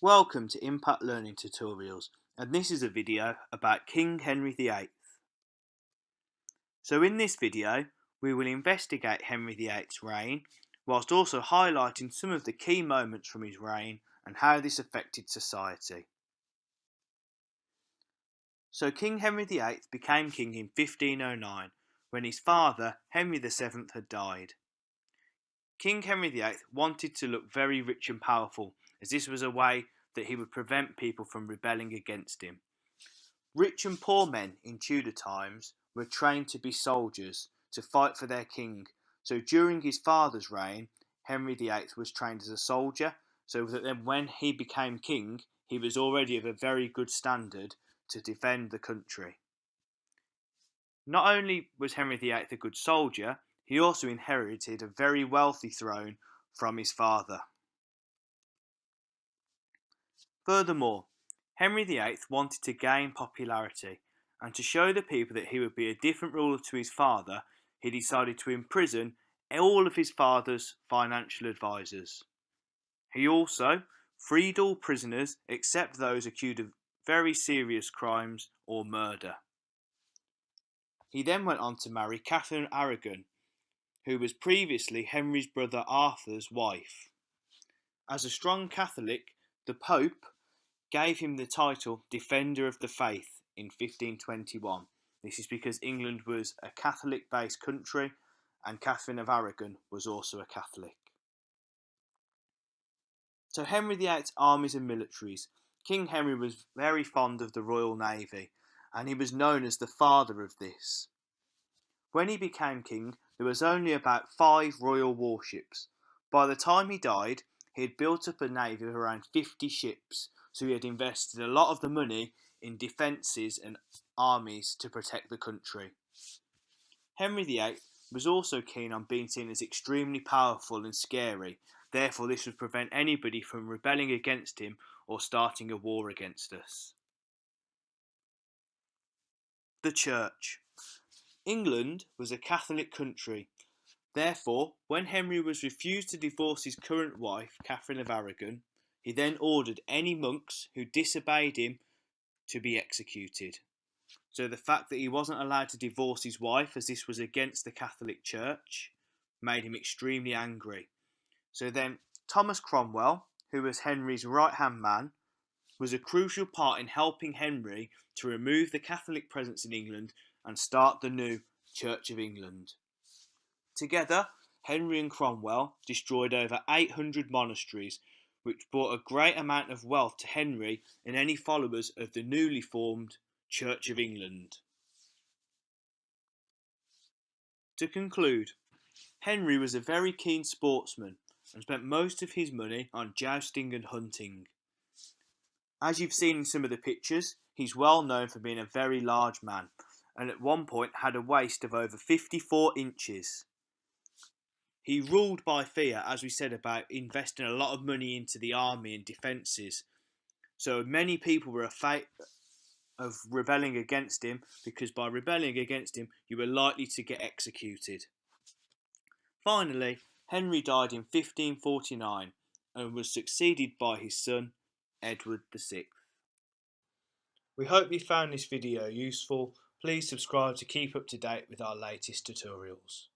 Welcome to Impact Learning Tutorials, and this is a video about King Henry VIII. So in this video we will investigate Henry VIII's reign whilst also highlighting some of the key moments from his reign and how this affected society. So King Henry VIII became king in 1509 when his father Henry VII had died. King Henry VIII wanted to look very rich and powerful, as this was a way that he would prevent people from rebelling against him. Rich and poor men in Tudor times were trained to be soldiers to fight for their king, so during his father's reign, Henry VIII was trained as a soldier, so that then when he became king, he was already of a very good standard to defend the country. Not only was Henry VIII a good soldier, he also inherited a very wealthy throne from his father. Furthermore, Henry VIII wanted to gain popularity, and to show the people that he would be a different ruler to his father, he decided to imprison all of his father's financial advisors. He also freed all prisoners except those accused of very serious crimes or murder. He then went on to marry Catherine of Aragon, who was previously Henry's brother Arthur's wife. As a strong Catholic, the Pope gave him the title Defender of the Faith in 1521. This is because England was a Catholic-based country and Catherine of Aragon was also a Catholic. So Henry VIII's armies and militaries. King Henry was very fond of the Royal Navy and he was known as the father of this. When he became king, there was only about 5 royal warships. By the time he died, he had built up a navy of around 50 ships, so he had invested a lot of the money in defences and armies to protect the country. Henry VIII was also keen on being seen as extremely powerful and scary, therefore this would prevent anybody from rebelling against him or starting a war against us. The Church. England was a Catholic country. Therefore, when Henry was refused to divorce his current wife, Catherine of Aragon, he then ordered any monks who disobeyed him to be executed. So the fact that he wasn't allowed to divorce his wife, as this was against the Catholic Church, made him extremely angry. So then Thomas Cromwell, who was Henry's right-hand man, was a crucial part in helping Henry to remove the Catholic presence in England and start the new Church of England. Together, Henry and Cromwell destroyed over 800 monasteries, which brought a great amount of wealth to Henry and any followers of the newly formed Church of England. To conclude, Henry was a very keen sportsman and spent most of his money on jousting and hunting. As you've seen in some of the pictures, he's well known for being a very large man, and at one point had a waist of over 54 inches. He ruled by fear, as we said, about investing a lot of money into the army and defences. So many people were afraid of rebelling against him, because by rebelling against him, you were likely to get executed. Finally, Henry died in 1549 and was succeeded by his son, Edward VI. We hope you found this video useful. Please subscribe to keep up to date with our latest tutorials.